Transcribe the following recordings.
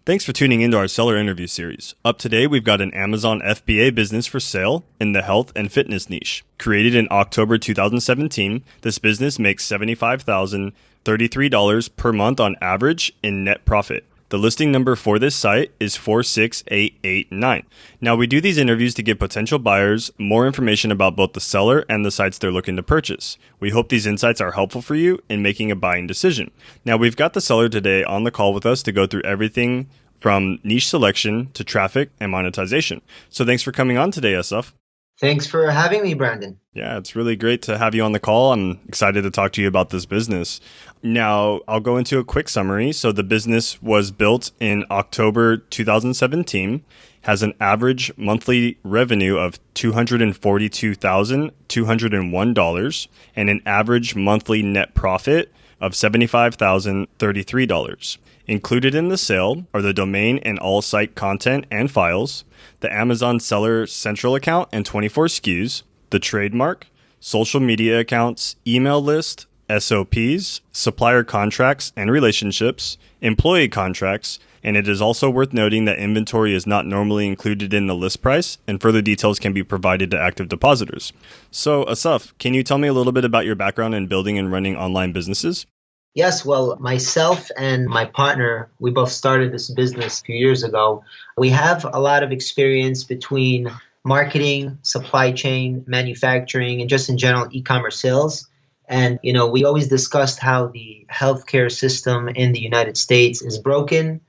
Thanks for tuning into our seller interview series. Up today, we've got an Amazon FBA business for sale in the health and fitness niche. Created in October 2017, this business makes $75,033 per month on average in net profit. The listing number for this site is 46889. Now, we do these interviews to give potential buyers more information about both the seller and the sites they're looking to purchase. We hope these insights are helpful for you in making a buying decision. Now, we've got the seller today on the call with us to go through everything from niche selection to traffic and monetization. So thanks for coming on today, Asaf. Thanks for having me, Brandon. Yeah, it's really great to have you on the call. I'm excited to talk to you about this business. Now, I'll go into a quick summary. So the business was built in October 2017, has an average monthly revenue of $242,201 and an average monthly net profit of $75,033. Included in the sale are the domain and all site content and files, the Amazon Seller Central account and 24 SKUs, the trademark, social media accounts, email list, SOPs, supplier contracts and relationships, employee contracts, and it is also worth noting that inventory is not normally included in the list price, and further details can be provided to active depositors. So, Asaf, can you tell me a little bit about your background in building and running online businesses? Yes, well, myself and my partner, we both started this business a few years ago. We have a lot of experience between marketing, supply chain, manufacturing, and just in general e-commerce sales. And, we always discussed how the healthcare system in the United States is broken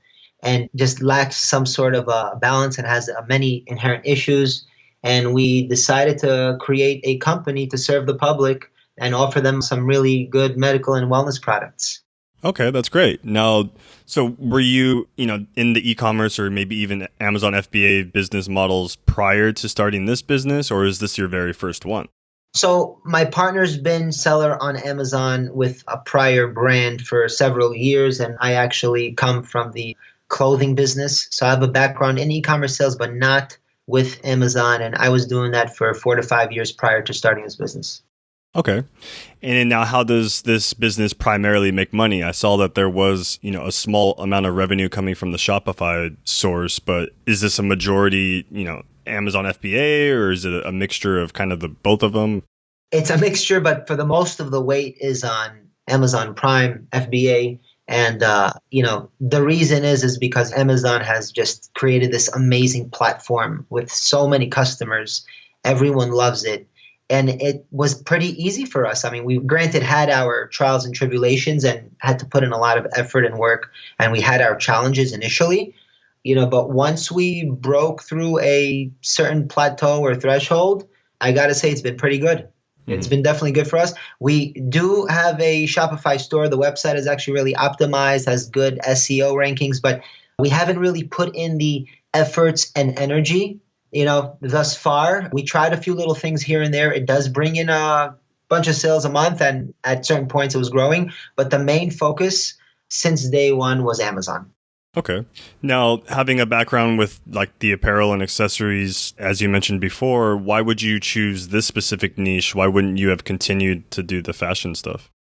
and just lacks some sort of a balance and has many inherent issues. And we decided to create a company to serve the public and offer them some really good medical and wellness products. Okay, that's great. Now, so were you, in the e-commerce or maybe even Amazon FBA business models prior to starting this business, or is this your very first one? So my partner's been seller on Amazon with a prior brand for several years, and I actually come from the clothing business. So I have a background in e-commerce sales, but not with Amazon, and I was doing that for 4 to 5 years prior to starting this business. Okay. And now how does this business primarily make money? I saw that there was, a small amount of revenue coming from the Shopify source, but is this a majority, Amazon FBA, or is it a mixture of kind of the both of them? It's a mixture, but for the most of the weight is on Amazon Prime, FBA. And, the reason is because Amazon has just created this amazing platform with so many customers. Everyone loves it. And it was pretty easy for us. I mean, we granted had our trials and tribulations and had to put in a lot of effort and work. And we had our challenges initially, but once we broke through a certain plateau or threshold, I got to say it's been pretty good. It's been definitely good for us. We do have a Shopify store. The website is actually really optimized, has good SEO rankings, but we haven't really put in the efforts and energy thus far. We tried a few little things here and there. It does bring in a bunch of sales a month, and at certain points it was growing. But the main focus since day one was Amazon. Okay. Now, having a background with like the apparel and accessories, as you mentioned before, why would you choose this specific niche? Why wouldn't you have continued to do the fashion stuff?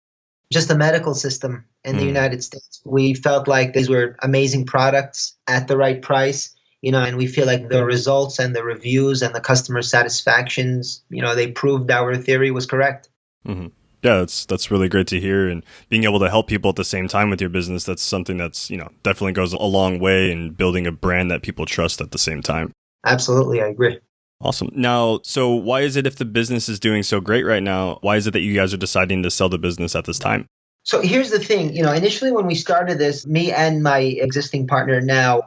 Just the medical system in the United States. We felt like these were amazing products at the right price. And we feel like the results and the reviews and the customer satisfactions, they proved our theory was correct. Mm-hmm. Yeah, that's really great to hear. And being able to help people at the same time with your business, that's something that's, definitely goes a long way in building a brand that people trust at the same time. Absolutely, I agree. Awesome. Now, so why is it, if the business is doing so great right now, why is it that you guys are deciding to sell the business at this time? So here's the thing, initially when we started this, me and my existing partner now,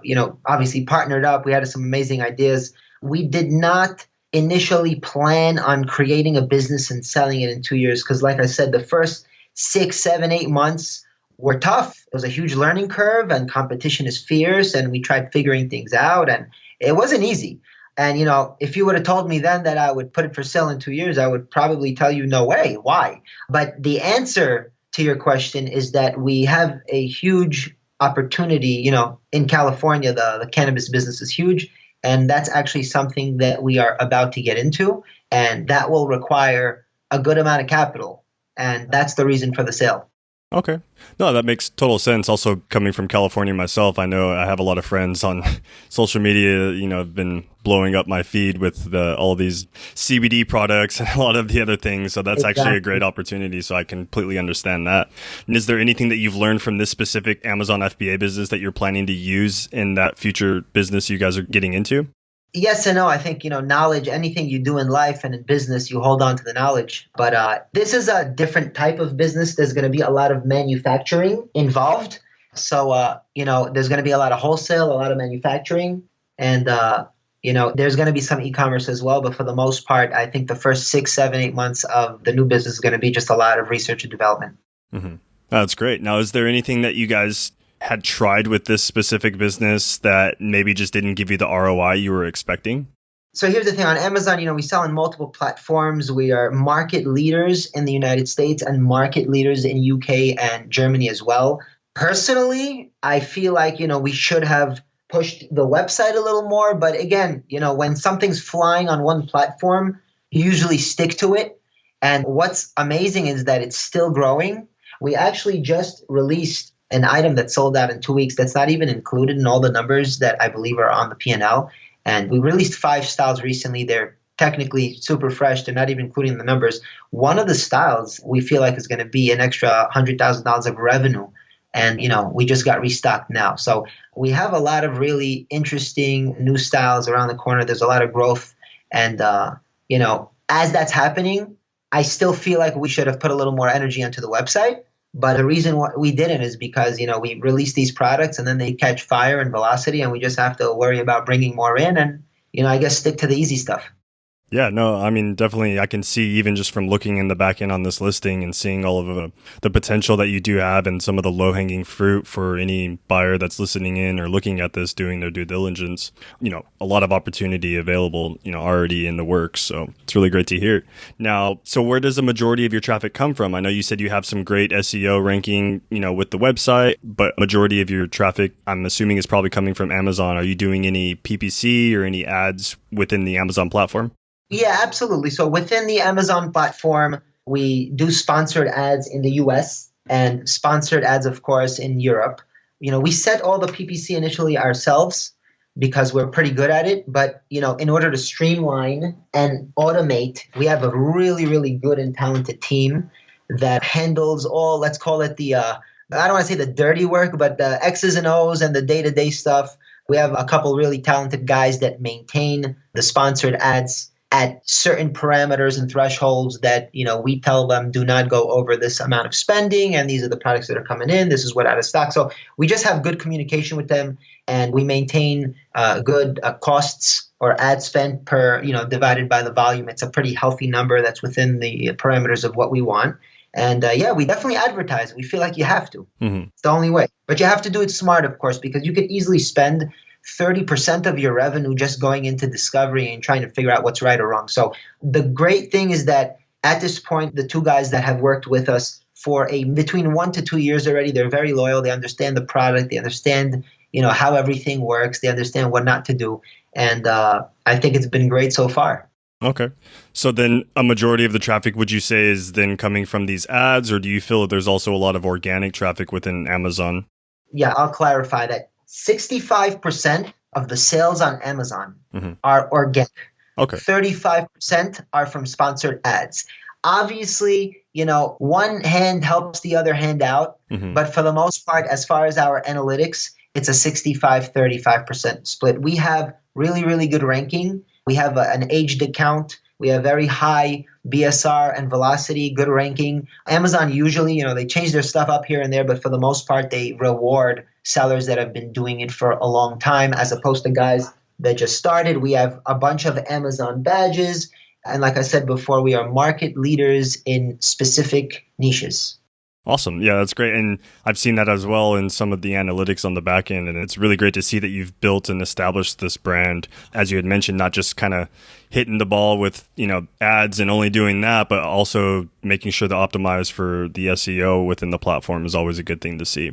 obviously partnered up. We had some amazing ideas. We did not initially plan on creating a business and selling it in 2 years. Because like I said, the first 6, 7, 8 months were tough. It was a huge learning curve and competition is fierce. And we tried figuring things out and it wasn't easy. And, if you would have told me then that I would put it for sale in 2 years, I would probably tell you no way. Why? But the answer to your question is that we have a huge opportunity, in California, the cannabis business is huge. And that's actually something that we are about to get into. And that will require a good amount of capital. And that's the reason for the sale. Okay. No, that makes total sense. Also, coming from California myself, I know I have a lot of friends on social media, have been blowing up my feed with all these CBD products and a lot of the other things. So that's actually a great Exactly. opportunity. So I completely understand that. And is there anything that you've learned from this specific Amazon FBA business that you're planning to use in that future business you guys are getting into? Yes and no. I think, knowledge, anything you do in life and in business, you hold on to the knowledge. But this is a different type of business. There's going to be a lot of manufacturing involved. So, there's going to be a lot of wholesale, a lot of manufacturing, and, there's going to be some e-commerce as well. But for the most part, I think the first 6, 7, 8 months of the new business is going to be just a lot of research and development. Mm-hmm. That's great. Now, is there anything that you guys had tried with this specific business that maybe just didn't give you the ROI you were expecting? So here's the thing on Amazon, we sell on multiple platforms. We are market leaders in the United States and market leaders in UK and Germany as well. Personally, I feel like, we should have pushed the website a little more. But again, when something's flying on one platform, you usually stick to it. And what's amazing is that it's still growing. We actually just released an item that sold out in 2 weeks that's not even included in all the numbers that I believe are on the P&L. And we released 5 styles recently. They're technically super fresh. They're not even including the numbers. One of the styles we feel like is going to be an extra $100,000 of revenue. And, we just got restocked now. So we have a lot of really interesting new styles around the corner. There's a lot of growth. And, as that's happening, I still feel like we should have put a little more energy onto the website. But the reason why we didn't is because, we release these products and then they catch fire and velocity and we just have to worry about bringing more in and, I guess stick to the easy stuff. Yeah, no, I mean, definitely I can see even just from looking in the back end on this listing and seeing all of the potential that you do have and some of the low hanging fruit for any buyer that's listening in or looking at this, doing their due diligence, a lot of opportunity available, already in the works. So it's really great to hear. Now, so where does the majority of your traffic come from? I know you said you have some great SEO ranking, with the website, but majority of your traffic, I'm assuming, is probably coming from Amazon. Are you doing any PPC or any ads within the Amazon platform? Yeah, absolutely. So within the Amazon platform, we do sponsored ads in the US and sponsored ads, of course, in Europe. We set all the PPC initially ourselves because we're pretty good at it. But, in order to streamline and automate, we have a really, really good and talented team that handles all, let's call it I don't want to say the dirty work, but the X's and O's and the day-to-day stuff. We have a couple really talented guys that maintain the sponsored ads at certain parameters and thresholds that, we tell them do not go over this amount of spending. And these are the products that are coming in. This is what out of stock. So we just have good communication with them and we maintain good costs or ad spend per, divided by the volume. It's a pretty healthy number that's within the parameters of what we want. And we definitely advertise. We feel like you have to. Mm-hmm. It's the only way. But you have to do it smart, of course, because you could easily spend 30% of your revenue just going into discovery and trying to figure out what's right or wrong. So the great thing is that at this point, the two guys that have worked with us for between 1 to 2 years already, they're very loyal. They understand the product. They understand, how everything works. They understand what not to do. And I think it's been great so far. Okay. So then a majority of the traffic, would you say, is then coming from these ads, or do you feel that there's also a lot of organic traffic within Amazon? Yeah, I'll clarify that. 65% of the sales on Amazon are organic. Okay. 35% are from sponsored ads. Obviously, one hand helps the other hand out. But for the most part, as far as our analytics, it's a 65-35% split. We have really, really good ranking. We have an aged account. We have very high BSR and velocity, good ranking. Amazon usually, they change their stuff up here and there, but for the most part, they reward sellers that have been doing it for a long time as opposed to guys that just started. We have a bunch of Amazon badges. And like I said before, we are market leaders in specific niches. Awesome. Yeah, that's great. And I've seen that as well in some of the analytics on the back end. And it's really great to see that you've built and established this brand, as you had mentioned, not just kind of hitting the ball with, ads and only doing that, but also making sure to optimize for the SEO within the platform is always a good thing to see.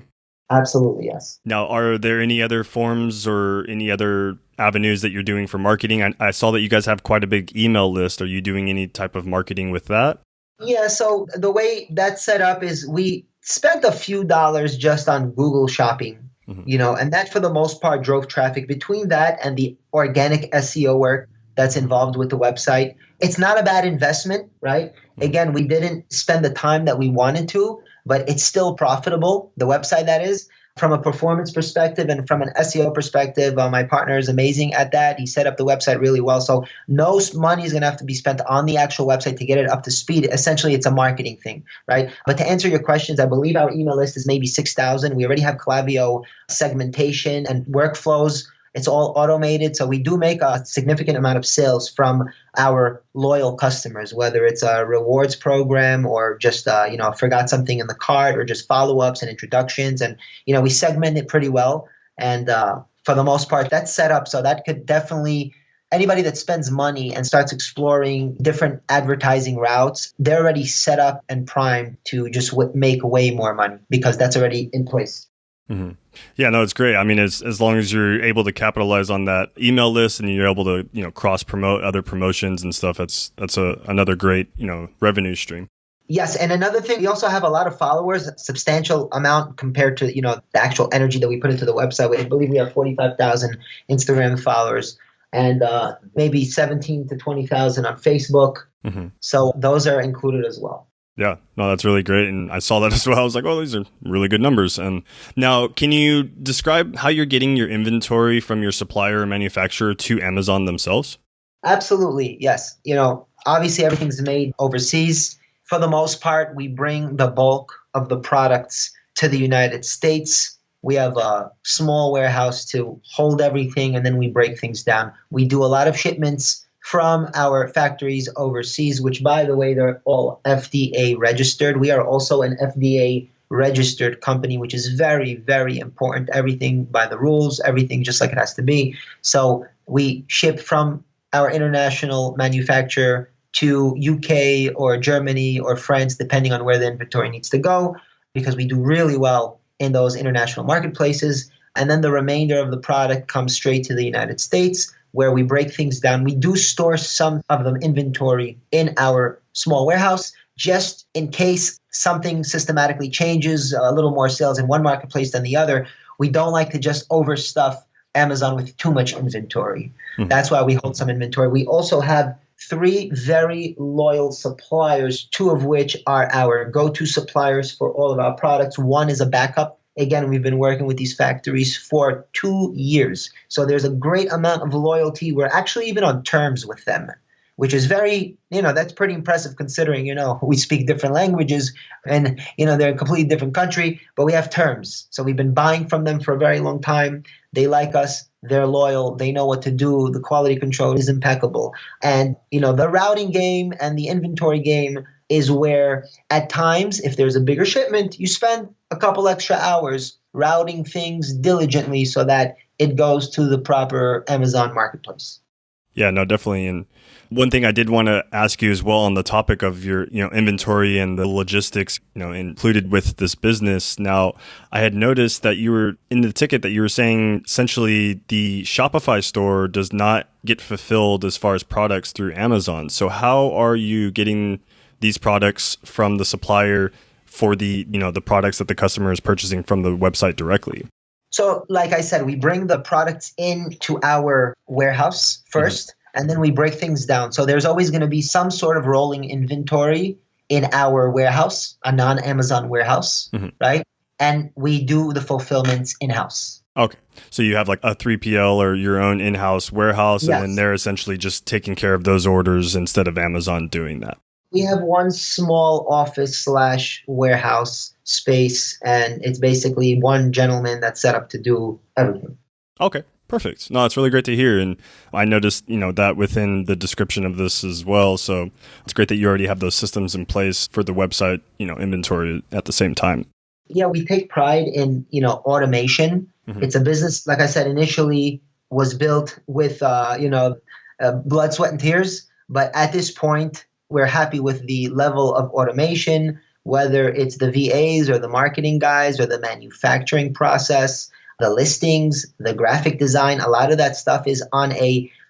Absolutely, yes. Now, are there any other forms or any other avenues that you're doing for marketing? I saw that you guys have quite a big email list. Are you doing any type of marketing with that? Yeah, so the way that's set up is we spent a few dollars just on Google Shopping, Hmm. and that for the most part drove traffic. Between that and the organic SEO work that's involved with the website, it's not a bad investment, right? Hmm. Again, we didn't spend the time that we wanted to, but it's still profitable. The website, that is. From a performance perspective and from an SEO perspective, my partner is amazing at that. He set up the website really well. So no money is going to have to be spent on the actual website to get it up to speed. Essentially, it's a marketing thing, right? But to answer your questions, I believe our email list is maybe 6,000. We already have Klaviyo segmentation and workflows. It's all automated. So we do make a significant amount of sales from our loyal customers, whether it's a rewards program or just, forgot something in the cart or just follow-ups and introductions. And, we segment it pretty well. And for the most part, that's set up. So that could definitely, anybody that spends money and starts exploring different advertising routes, they're already set up and primed to just make way more money because that's already in place. Hmm. Yeah, no, it's great. I mean, as long as you're able to capitalize on that email list and you're able to, cross promote other promotions and stuff, that's another great, revenue stream. Yes, and another thing, we also have a lot of followers, a substantial amount compared to, the actual energy that we put into the website. I believe we have 45,000 Instagram followers and maybe 17 to 20,000 on Facebook. Hmm. So those are included as well. Yeah, no, that's really great. And I saw that as well. I was like, oh, these are really good numbers. And now, can you describe how you're getting your inventory from your supplier or manufacturer to Amazon themselves? Absolutely, yes. Obviously everything's made overseas. For the most part, we bring the bulk of the products to the United States. We have a small warehouse to hold everything, and then we break things down. We do a lot of shipments from our factories overseas, which, by the way, they're all FDA registered. We are also an FDA registered company, which is very, very important. Everything by the rules, everything just like it has to be. So we ship from our international manufacturer to UK or Germany or France, depending on where the inventory needs to go, because we do really well in those international marketplaces. And then the remainder of the product comes straight to the United States, where we break things down. We do store some of the inventory in our small warehouse, just in case something systematically changes, a little more sales in one marketplace than the other. We don't like to just overstuff Amazon with too much inventory. Mm-hmm. That's why we hold some inventory. We also have 3 very loyal suppliers, 2 of which are our go-to suppliers for all of our products. One is a backup. Again, we've been working with these factories for 2 years. So there's a great amount of loyalty. We're actually even on terms with them, which is very, that's pretty impressive considering, we speak different languages and, they're a completely different country, but we have terms. So we've been buying from them for a very long time. They like us. They're loyal. They know what to do. The quality control is impeccable. And, the routing game and the inventory game is where at times, if there's a bigger shipment, you spend a couple extra hours routing things diligently so that it goes to the proper Amazon marketplace. Yeah, no, definitely. And one thing I did want to ask you as well on the topic of your, inventory and the logistics, included with this business. Now, I had noticed that you were in the ticket that you were saying essentially the Shopify store does not get fulfilled as far as products through Amazon. So how are you getting these products from the supplier for the, the products that the customer is purchasing from the website directly? So like I said, we bring the products into our warehouse first, and then we break things down. So there's always going to be some sort of rolling inventory in our warehouse, a non-Amazon warehouse, right? And we do the fulfillments in-house. Okay. So you have like a 3PL or your own in-house warehouse, Yes. And then they're essentially just taking care of those orders instead of Amazon doing that. We have one small office / warehouse space, and it's basically one gentleman that's set up to do everything. Okay, perfect. No, it's really great to hear. And I noticed, that within the description of this as well. So it's great that you already have those systems in place for the website, inventory at the same time. Yeah, we take pride in, automation. It's a business, like I said, initially was built with, blood, sweat, and tears. But at this point, we're happy with the level of automation, whether it's the VAs or the marketing guys or the manufacturing process, the listings, the graphic design. A lot of that stuff is on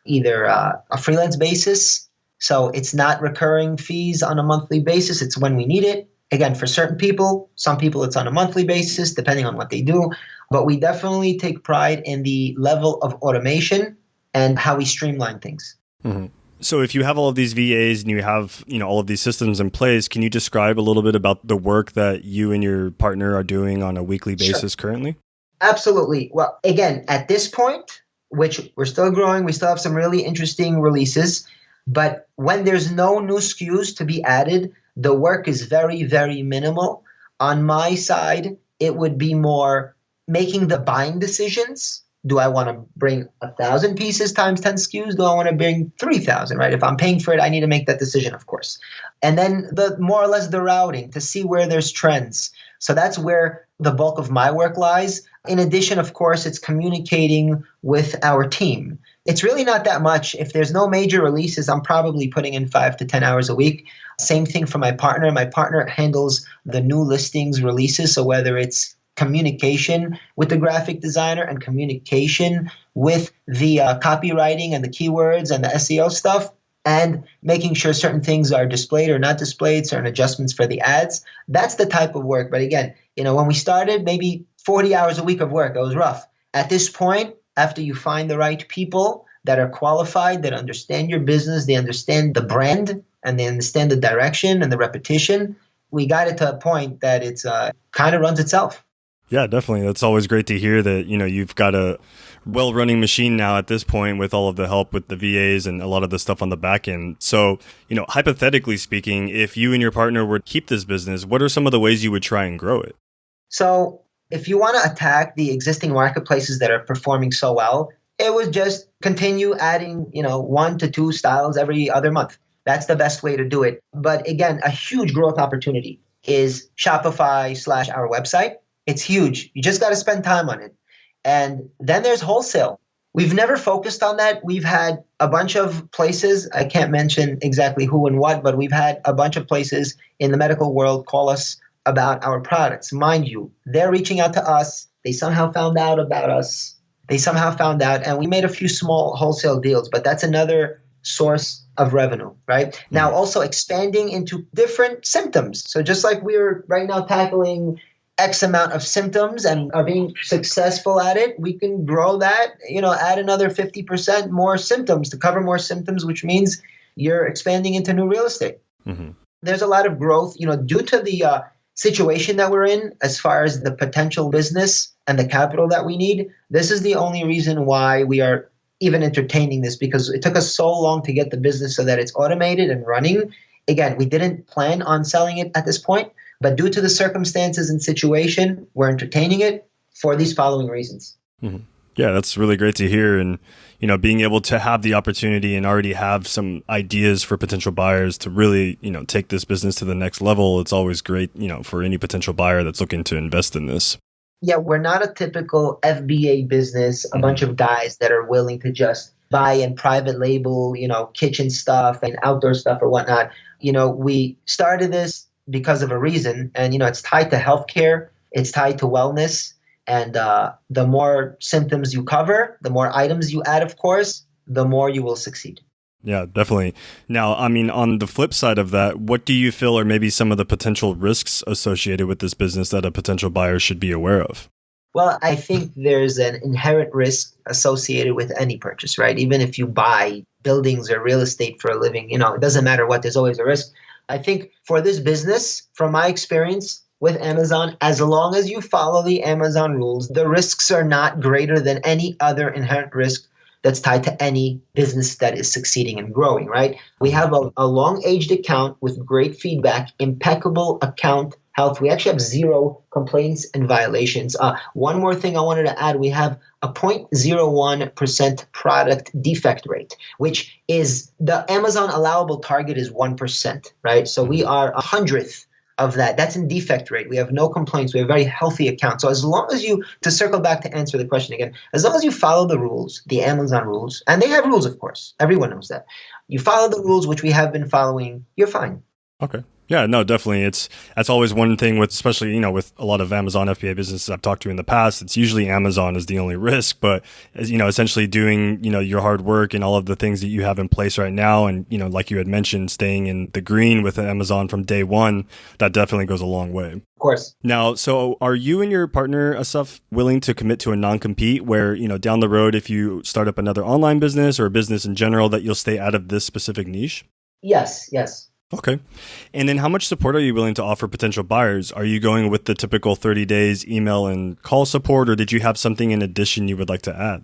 either a freelance basis. So it's not recurring fees on a monthly basis. It's when we need it. Again, for certain people, some people it's on a monthly basis, depending on what they do. But we definitely take pride in the level of automation and how we streamline things. Mm-hmm. So if you have all of these VAs and you have, all of these systems in place, can you describe a little bit about the work that you and your partner are doing on a weekly basis currently? Absolutely. Well, again, at this point, which we're still growing, we still have some really interesting releases. But when there's no new SKUs to be added, the work is very, very minimal. On my side, it would be more making the buying decisions. Do I want to bring 1,000 pieces times 10 SKUs? Do I want to bring 3,000, right? If I'm paying for it, I need to make that decision, of course. And then the more or less the routing to see where there's trends. So that's where the bulk of my work lies. In addition, of course, it's communicating with our team. It's really not that much. If there's no major releases, I'm probably putting in 5 to 10 hours a week. Same thing for my partner. My partner handles the new listings releases. So whether it's communication with the graphic designer and communication with the copywriting and the keywords and the SEO stuff, and making sure certain things are displayed or not displayed, certain adjustments for the ads. That's the type of work. But again, when we started, maybe 40 hours a week of work. It was rough. At this point, after you find the right people that are qualified, that understand your business, they understand the brand, and they understand the direction and the repetition, we got it to a point that it's kind of runs itself. Yeah, definitely. That's always great to hear that, you've got a well-running machine now at this point with all of the help with the VAs and a lot of the stuff on the back end. So, hypothetically speaking, if you and your partner were to keep this business, what are some of the ways you would try and grow it? So if you want to attack the existing marketplaces that are performing so well, it would just continue adding, 1 to 2 styles every other month. That's the best way to do it. But again, a huge growth opportunity is Shopify / our website. It's huge. You just got to spend time on it. And then there's wholesale. We've never focused on that. We've had a bunch of places, I can't mention exactly who and what, but we've had a bunch of places in the medical world call us about our products. Mind you, they're reaching out to us. They somehow found out about us. And we made a few small wholesale deals, but that's another source of revenue, right? Now, also expanding into different symptoms. So just like we're right now tackling X amount of symptoms and are being successful at it, we can grow that, add another 50% more symptoms to cover more symptoms, which means you're expanding into new real estate. Mm-hmm. There's a lot of growth, due to the situation that we're in as far as the potential business and the capital that we need. This is the only reason why we are even entertaining this, because it took us so long to get the business so that it's automated and running. Again, we didn't plan on selling it at this point, but due to the circumstances and situation, we're entertaining it for these following reasons. Mm-hmm. Yeah, that's really great to hear. And, being able to have the opportunity and already have some ideas for potential buyers to really, take this business to the next level. It's always great, for any potential buyer that's looking to invest in this. Yeah, we're not a typical FBA business, a bunch of guys that are willing to just buy and private label, kitchen stuff and outdoor stuff or whatnot. We started this because of a reason, and, it's tied to healthcare. It's tied to wellness. And the more symptoms you cover, the more items you add, of course, the more you will succeed. Yeah, definitely. Now, on the flip side of that, what do you feel are maybe some of the potential risks associated with this business that a potential buyer should be aware of? Well, I think there's an inherent risk associated with any purchase, right? Even if you buy buildings or real estate for a living, it doesn't matter what, there's always a risk. I think for this business, from my experience with Amazon, as long as you follow the Amazon rules, the risks are not greater than any other inherent risk that's tied to any business that is succeeding and growing, right? We have a long-aged account with great feedback, impeccable account health. We actually have 0 complaints and violations. One more thing I wanted to add, we have a 0.01% product defect rate, which is the Amazon allowable target is 1%, right? So we are 100th of that. That's in defect rate. We have no complaints. We have a very healthy account. So as long as you, to circle back to answer the question again, as long as you follow the rules, the Amazon rules, and they have rules, of course. Everyone knows that. You follow the rules, which we have been following, you're fine. Okay. Yeah, no, definitely. That's always one thing with, especially, with a lot of Amazon FBA businesses I've talked to in the past. It's usually Amazon is the only risk, but as essentially doing, your hard work and all of the things that you have in place right now. And, like you had mentioned, staying in the green with Amazon from day one, that definitely goes a long way. Of course. Now, so are you and your partner, Asaf, willing to commit to a non-compete where, down the road, if you start up another online business or a business in general, that you'll stay out of this specific niche? Yes. Okay. And then how much support are you willing to offer potential buyers? Are you going with the typical 30 days email and call support, or did you have something in addition you would like to add?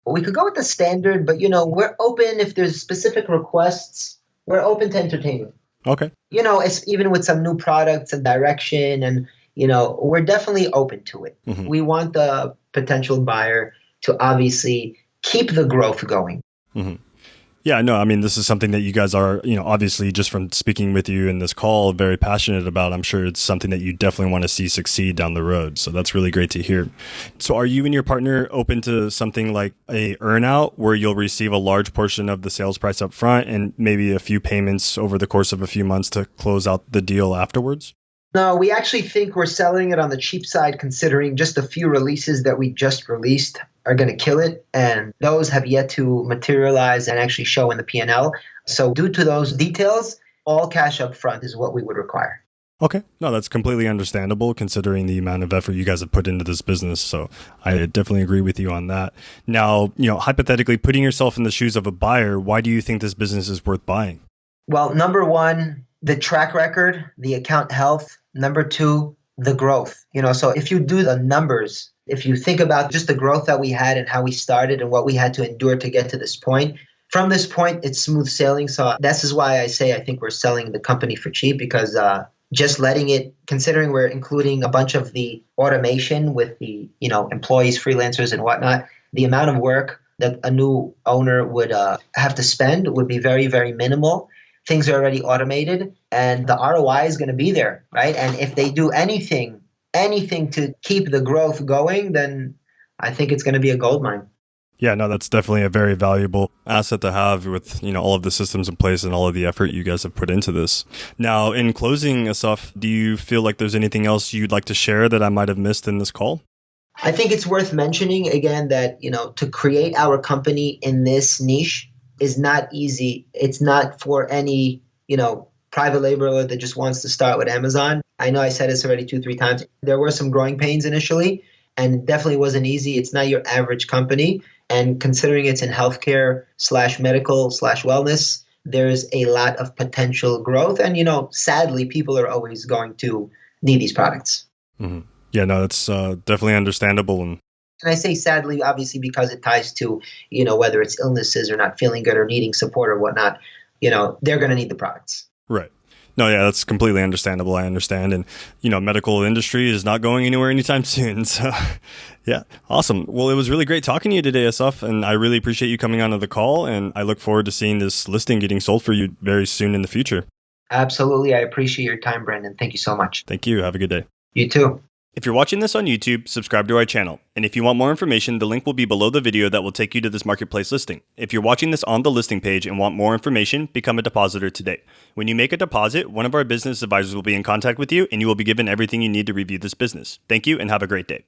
We could go with the standard, but we're open if there's specific requests. We're open to entertainment. Okay. It's even with some new products and direction, and we're definitely open to it. Mm-hmm. We want the potential buyer to obviously keep the growth going. Mm-hmm. Yeah, no, I mean, this is something that you guys are, obviously just from speaking with you in this call, very passionate about. I'm sure it's something that you definitely want to see succeed down the road. So that's really great to hear. So are you and your partner open to something like a earnout where you'll receive a large portion of the sales price up front and maybe a few payments over the course of a few months to close out the deal afterwards? No, we actually think we're selling it on the cheap side, considering just a few releases that we just released are going to kill it. And those have yet to materialize and actually show in the P&L. So due to those details, all cash up front is what we would require. Okay. No, that's completely understandable considering the amount of effort you guys have put into this business. So I definitely agree with you on that. Now, hypothetically, putting yourself in the shoes of a buyer, why do you think this business is worth buying? Well, number one, the track record, the account health. Number two, the growth. So if you do the numbers, if you think about just the growth that we had and how we started and what we had to endure to get to this point, from this point, it's smooth sailing. So this is why I say I think we're selling the company for cheap, because just letting it, considering we're including a bunch of the automation with the, employees, freelancers and whatnot, the amount of work that a new owner would have to spend would be very, very minimal. Things are already automated and the ROI is going to be there, right? And if they do anything to keep the growth going, then I think it's going to be a goldmine. Yeah, no, that's definitely a very valuable asset to have with, all of the systems in place and all of the effort you guys have put into this. Now, in closing, Asaf, do you feel like there's anything else you'd like to share that I might have missed in this call? I think it's worth mentioning again that, to create our company in this niche is not easy. It's not for any, private labeler that just wants to start with Amazon. I know I said this already 2-3 times. There were some growing pains initially, and it definitely wasn't easy. It's not your average company. And considering it's in healthcare /medical /wellness, there's a lot of potential growth. And, sadly, people are always going to need these products. Mm-hmm. Yeah, no, that's definitely understandable. And I say sadly, obviously, because it ties to, whether it's illnesses or not feeling good or needing support or whatnot, they're going to need the products. Right. No, yeah, that's completely understandable. I understand. And, medical industry is not going anywhere anytime soon. So, yeah, awesome. Well, it was really great talking to you today, Asaf, and I really appreciate you coming onto the call. And I look forward to seeing this listing getting sold for you very soon in the future. Absolutely. I appreciate your time, Brandon. Thank you so much. Thank you. Have a good day. You too. If you're watching this on YouTube, subscribe to our channel. And if you want more information, the link will be below the video that will take you to this marketplace listing. If you're watching this on the listing page and want more information, become a depositor today. When you make a deposit, one of our business advisors will be in contact with you and you will be given everything you need to review this business. Thank you and have a great day.